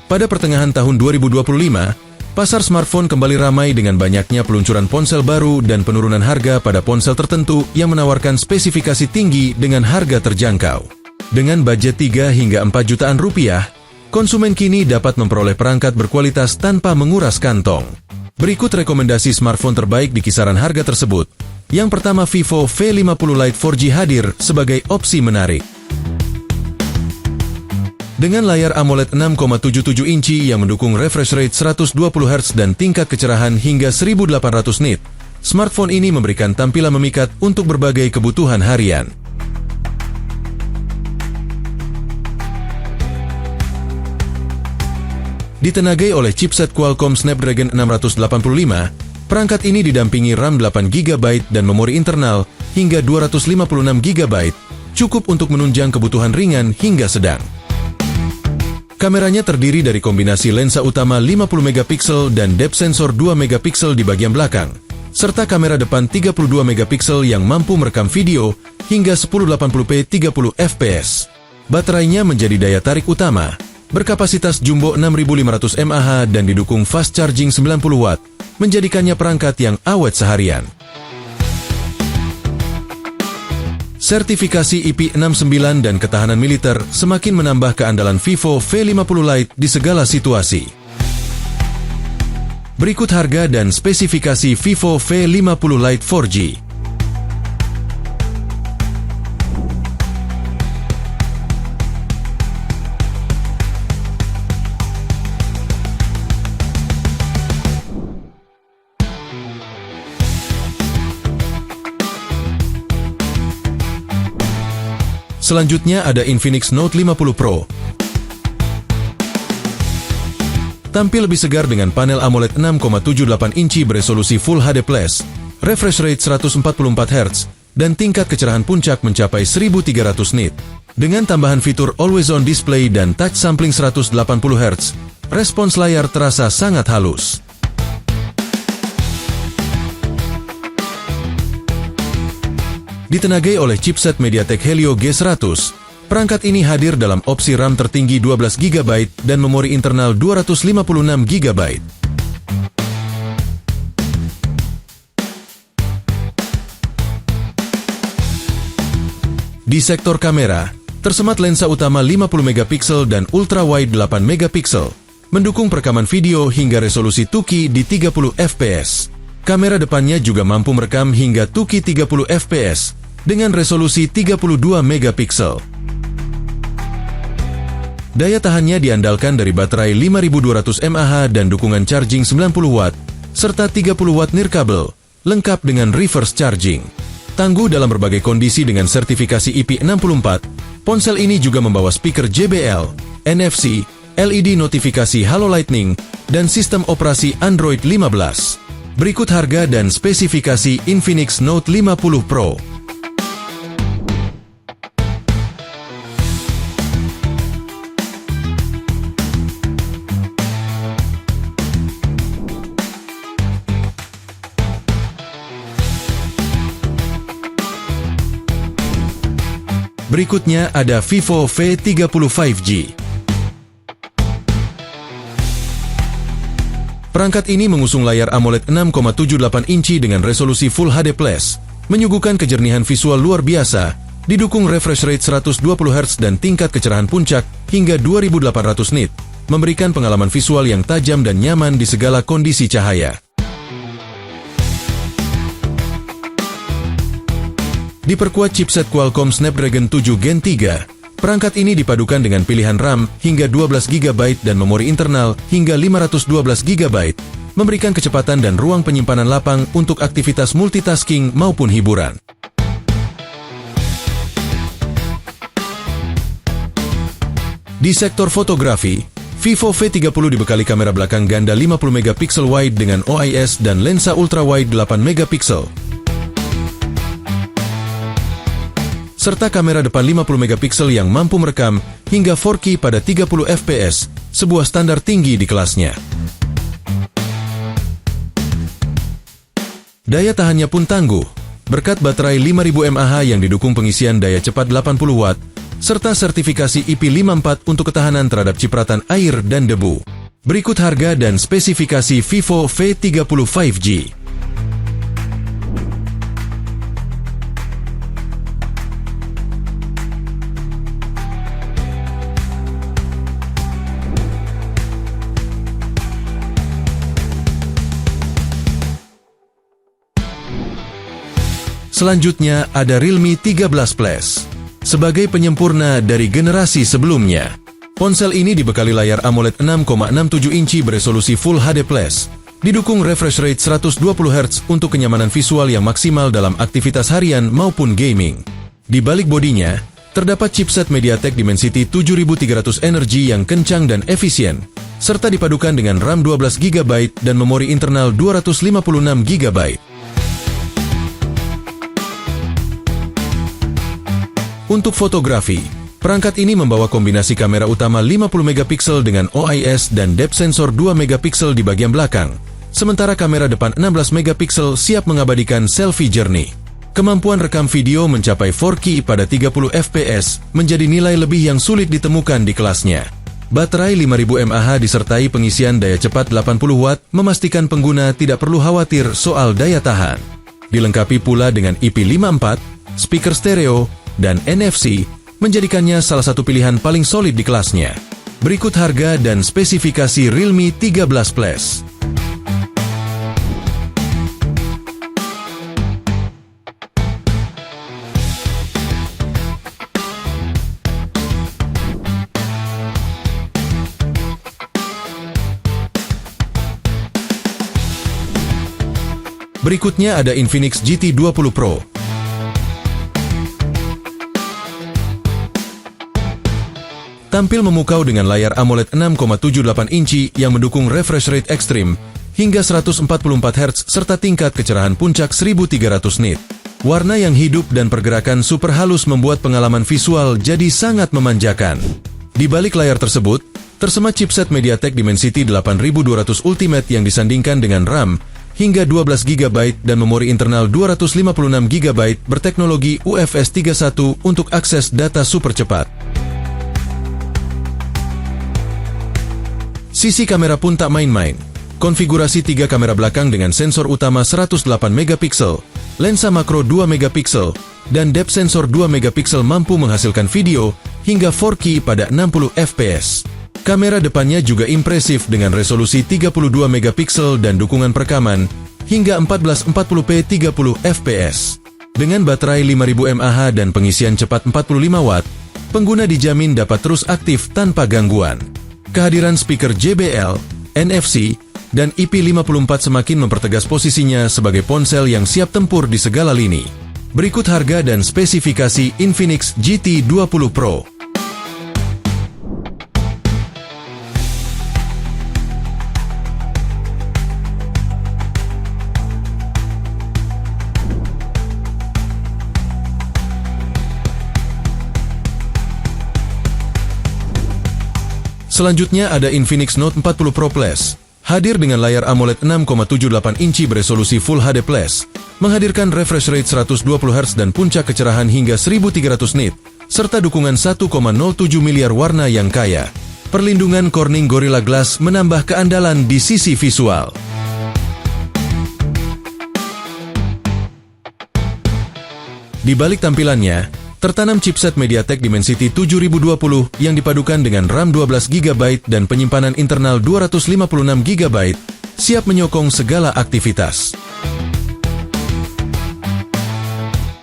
Pada pertengahan tahun 2025, pasar smartphone kembali ramai dengan banyaknya peluncuran ponsel baru dan penurunan harga pada ponsel tertentu yang menawarkan spesifikasi tinggi dengan harga terjangkau. Dengan budget 3 hingga 4 jutaan rupiah, konsumen kini dapat memperoleh perangkat berkualitas tanpa menguras kantong. Berikut rekomendasi smartphone terbaik di kisaran harga tersebut. Yang pertama, Vivo V50 Lite 4G hadir sebagai opsi menarik. Dengan layar AMOLED 6,77 inci yang mendukung refresh rate 120 Hz dan tingkat kecerahan hingga 1800 nit, smartphone ini memberikan tampilan memikat untuk berbagai kebutuhan harian. Ditenagai oleh chipset Qualcomm Snapdragon 685, perangkat ini didampingi RAM 8GB dan memori internal hingga 256GB, cukup untuk menunjang kebutuhan ringan hingga sedang. Kameranya terdiri dari kombinasi lensa utama 50MP dan depth sensor 2MP di bagian belakang, serta kamera depan 32MP yang mampu merekam video hingga 1080p 30fps. Baterainya menjadi daya tarik utama, berkapasitas jumbo 6500 mAh dan didukung fast charging 90W, menjadikannya perangkat yang awet seharian. Sertifikasi IP69 dan ketahanan militer semakin menambah keandalan Vivo V50 Lite di segala situasi. Berikut harga dan spesifikasi Vivo V50 Lite 4G. Selanjutnya ada Infinix Note 50 Pro. Tampil lebih segar dengan panel AMOLED 6,78 inci beresolusi Full HD+, refresh rate 144 Hz, dan tingkat kecerahan puncak mencapai 1300 nit. Dengan tambahan fitur Always On Display dan touch sampling 180 Hz, respons layar terasa sangat halus. Ditenagai oleh chipset MediaTek Helio G100, perangkat ini hadir dalam opsi RAM tertinggi 12GB dan memori internal 256GB. Di sektor kamera, tersemat lensa utama 50MP dan ultrawide 8MP, mendukung perekaman video hingga resolusi 2K di 30fps. Kamera depannya juga mampu merekam hingga 2K 30fps dengan resolusi 32MP. Daya tahannya diandalkan dari baterai 5200 mAh dan dukungan charging 90W, serta 30W nirkabel, lengkap dengan reverse charging. Tangguh dalam berbagai kondisi dengan sertifikasi IP64, ponsel ini juga membawa speaker JBL, NFC, LED notifikasi Halo Lightning, dan sistem operasi Android 15. Berikut harga dan spesifikasi Infinix Note 50 Pro. Berikutnya ada Vivo V30 5G. Perangkat ini mengusung layar AMOLED 6,78 inci dengan resolusi Full HD+, menyuguhkan kejernihan visual luar biasa, didukung refresh rate 120 Hz dan tingkat kecerahan puncak hingga 2800 nit, memberikan pengalaman visual yang tajam dan nyaman di segala kondisi cahaya. Diperkuat chipset Qualcomm Snapdragon 7 Gen 3, perangkat ini dipadukan dengan pilihan RAM hingga 12GB dan memori internal hingga 512GB, memberikan kecepatan dan ruang penyimpanan lapang untuk aktivitas multitasking maupun hiburan. Di sektor fotografi, Vivo V30 dibekali kamera belakang ganda 50MP wide dengan OIS dan lensa ultrawide 8MP, serta kamera depan 50MP yang mampu merekam hingga 4K pada 30fps, sebuah standar tinggi di kelasnya. Daya tahannya pun tangguh, berkat baterai 5000 mAh yang didukung pengisian daya cepat 80W, serta sertifikasi IP54 untuk ketahanan terhadap cipratan air dan debu. Berikut harga dan spesifikasi Vivo V30 5G. Selanjutnya ada Realme 13 Plus. Sebagai penyempurna dari generasi sebelumnya, ponsel ini dibekali layar AMOLED 6,67 inci beresolusi Full HD+, didukung refresh rate 120 Hz untuk kenyamanan visual yang maksimal dalam aktivitas harian maupun gaming. Di balik bodinya, terdapat chipset MediaTek Dimensity 7300 Energy yang kencang dan efisien, serta dipadukan dengan RAM 12 GB dan memori internal 256 GB. Untuk fotografi, perangkat ini membawa kombinasi kamera utama 50 MP dengan OIS dan depth sensor 2 MP di bagian belakang, sementara kamera depan 16 MP siap mengabadikan selfie jernih. Kemampuan rekam video mencapai 4K pada 30 fps menjadi nilai lebih yang sulit ditemukan di kelasnya. Baterai 5000 mAh disertai pengisian daya cepat 80 Watt memastikan pengguna tidak perlu khawatir soal daya tahan. Dilengkapi pula dengan IP54, speaker stereo, dan NFC, menjadikannya salah satu pilihan paling solid di kelasnya. Berikut harga dan spesifikasi Realme 13 Plus. Berikutnya ada Infinix GT20 Pro. Tampil memukau dengan layar AMOLED 6,78 inci yang mendukung refresh rate ekstrim hingga 144 Hz serta tingkat kecerahan puncak 1300 nit. Warna yang hidup dan pergerakan super halus membuat pengalaman visual jadi sangat memanjakan. Di balik layar tersebut, tersemat chipset MediaTek Dimensity 8200 Ultimate yang disandingkan dengan RAM hingga 12 GB dan memori internal 256 GB berteknologi UFS 3.1 untuk akses data super cepat. Sisi kamera pun tak main-main. Konfigurasi 3 kamera belakang dengan sensor utama 108 MP, lensa makro 2 MP, dan depth sensor 2 MP mampu menghasilkan video hingga 4K pada 60 fps. Kamera depannya juga impresif dengan resolusi 32 MP dan dukungan perekaman hingga 1440p 30 fps. Dengan baterai 5000 mAh dan pengisian cepat 45 Watt, pengguna dijamin dapat terus aktif tanpa gangguan. Kehadiran speaker JBL, NFC, dan IP54 semakin mempertegas posisinya sebagai ponsel yang siap tempur di segala lini. Berikut harga dan spesifikasi Infinix GT20 Pro. Selanjutnya ada Infinix Note 40 Pro Plus. Hadir dengan layar AMOLED 6,78 inci beresolusi Full HD+, menghadirkan refresh rate 120 Hz dan puncak kecerahan hingga 1300 nit, serta dukungan 1,07 miliar warna yang kaya. Perlindungan Corning Gorilla Glass menambah keandalan di sisi visual. Di balik tampilannya, tertanam chipset MediaTek Dimensity 7020 yang dipadukan dengan RAM 12 GB dan penyimpanan internal 256 GB, siap menyokong segala aktivitas.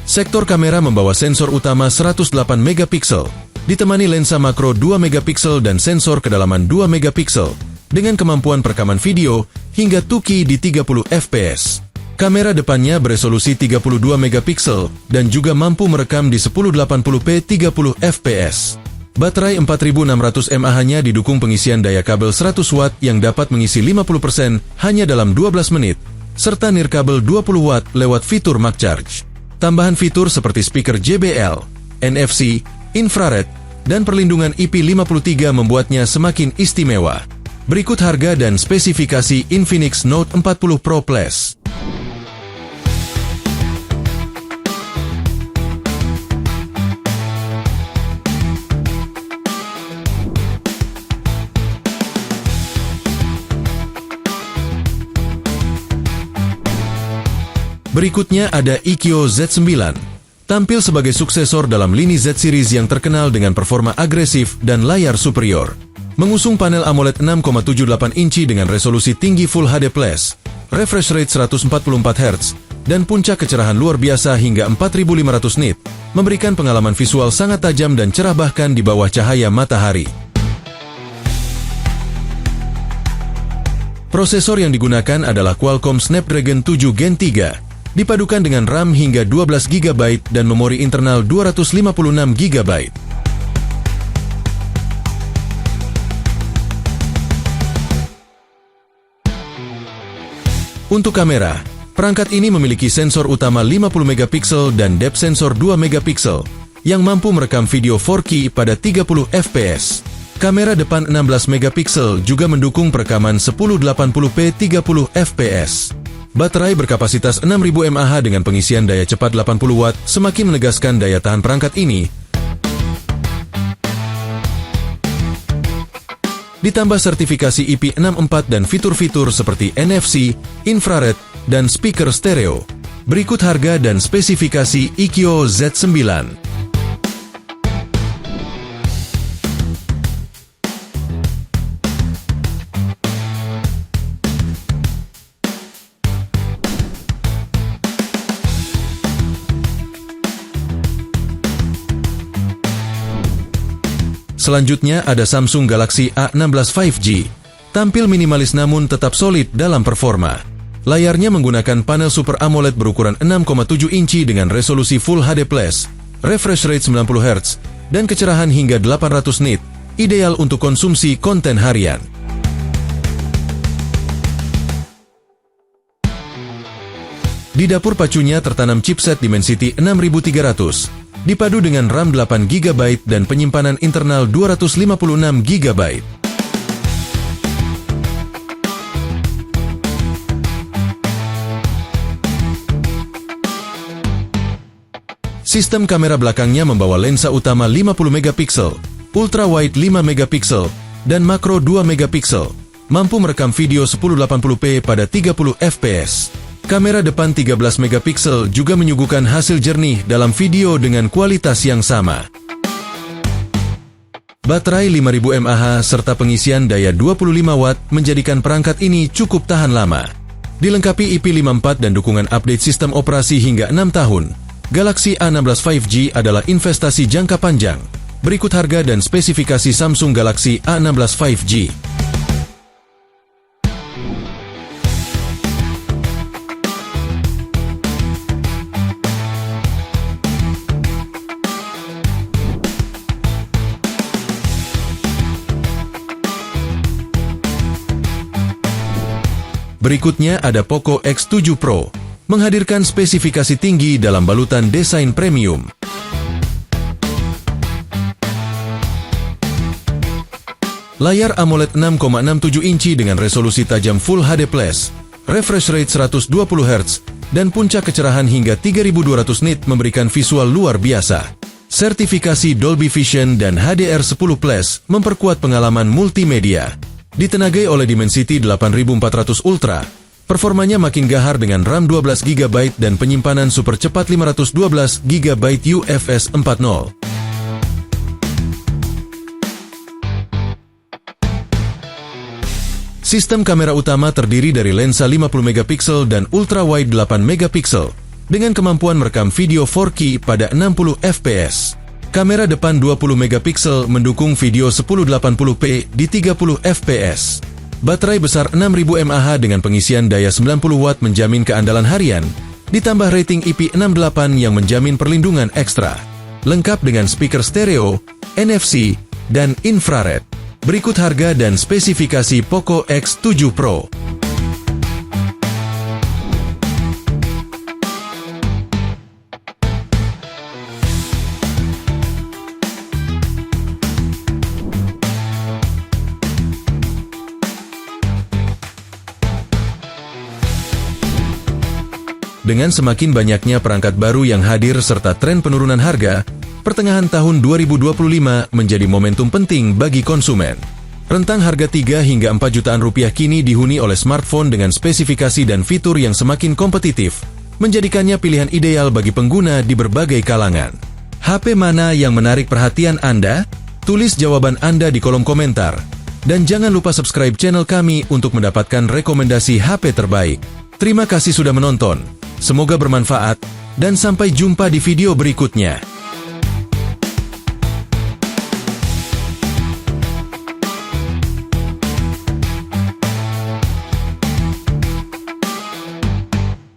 Sektor kamera membawa sensor utama 108 MP, ditemani lensa makro 2 MP dan sensor kedalaman 2 MP, dengan kemampuan perekaman video hingga 2K di 30 fps. Kamera depannya beresolusi 32 MP dan juga mampu merekam di 1080p 30 fps. Baterai 4600 mAh-nya didukung pengisian daya kabel 100 Watt yang dapat mengisi 50% hanya dalam 12 menit, serta nirkabel 20 Watt lewat fitur Mac Charge. Tambahan fitur seperti speaker JBL, NFC, infrared, dan perlindungan IP53 membuatnya semakin istimewa. Berikut harga dan spesifikasi Infinix Note 40 Pro Plus. Berikutnya ada Ikio Z9. Tampil sebagai suksesor dalam lini Z series yang terkenal dengan performa agresif dan layar superior. Mengusung panel AMOLED 6,78 inci dengan resolusi tinggi Full HD+, refresh rate 144 Hz, dan puncak kecerahan luar biasa hingga 4500 nit, memberikan pengalaman visual sangat tajam dan cerah bahkan di bawah cahaya matahari. Prosesor yang digunakan adalah Qualcomm Snapdragon 7 Gen 3, dipadukan dengan RAM hingga 12 GB dan memori internal 256 GB. Untuk kamera, perangkat ini memiliki sensor utama 50 megapiksel dan depth sensor 2 megapiksel yang mampu merekam video 4K pada 30 fps. Kamera depan 16 megapiksel juga mendukung perekaman 1080p 30 fps. Baterai berkapasitas 6000 mAh dengan pengisian daya cepat 80 watt semakin menegaskan daya tahan perangkat ini. Ditambah sertifikasi IP64 dan fitur-fitur seperti NFC, infrared, dan speaker stereo. Berikut harga dan spesifikasi Ikio Z9. Selanjutnya ada Samsung Galaxy A16 5G. Tampil minimalis namun tetap solid dalam performa. Layarnya menggunakan panel Super AMOLED berukuran 6,7 inci dengan resolusi Full HD+, refresh rate 90 Hz, dan kecerahan hingga 800 nit, ideal untuk konsumsi konten harian. Di dapur pacunya tertanam chipset Dimensity 6300. Dipadu dengan RAM 8 GB dan penyimpanan internal 256 GB. Sistem kamera belakangnya membawa lensa utama 50 megapiksel, ultra wide 5 megapiksel, dan makro 2 megapiksel, mampu merekam video 1080p pada 30 fps. Kamera depan 13 megapiksel juga menyuguhkan hasil jernih dalam video dengan kualitas yang sama. Baterai 5000 mAh serta pengisian daya 25 watt menjadikan perangkat ini cukup tahan lama. Dilengkapi IP54 dan dukungan update sistem operasi hingga 6 tahun, Galaxy A16 5G adalah investasi jangka panjang. Berikut harga dan spesifikasi Samsung Galaxy A16 5G. Berikutnya ada Poco X7 Pro, menghadirkan spesifikasi tinggi dalam balutan desain premium. Layar AMOLED 6,67 inci dengan resolusi tajam Full HD+, refresh rate 120 Hz, dan puncak kecerahan hingga 3200 nit memberikan visual luar biasa. Sertifikasi Dolby Vision dan HDR10+ memperkuat pengalaman multimedia. Ditenagai oleh Dimensity 8400 Ultra, performanya makin gahar dengan RAM 12 GB dan penyimpanan super cepat 512 GB UFS 4.0. Sistem kamera utama terdiri dari lensa 50 megapiksel dan ultra wide 8 megapiksel dengan kemampuan merekam video 4K pada 60 fps. Kamera depan 20 megapiksel mendukung video 1080p di 30 fps. Baterai besar 6000 mAh dengan pengisian daya 90 watt menjamin keandalan harian, ditambah rating IP68 yang menjamin perlindungan ekstra. Lengkap dengan speaker stereo, NFC, dan infrared. Berikut harga dan spesifikasi Poco X7 Pro. Dengan semakin banyaknya perangkat baru yang hadir serta tren penurunan harga, pertengahan tahun 2025 menjadi momentum penting bagi konsumen. Rentang harga 3 hingga 4 jutaan rupiah kini dihuni oleh smartphone dengan spesifikasi dan fitur yang semakin kompetitif, menjadikannya pilihan ideal bagi pengguna di berbagai kalangan. HP mana yang menarik perhatian Anda? Tulis jawaban Anda di kolom komentar. Dan jangan lupa subscribe channel kami untuk mendapatkan rekomendasi HP terbaik. Terima kasih sudah menonton. Semoga bermanfaat, dan sampai jumpa di video berikutnya.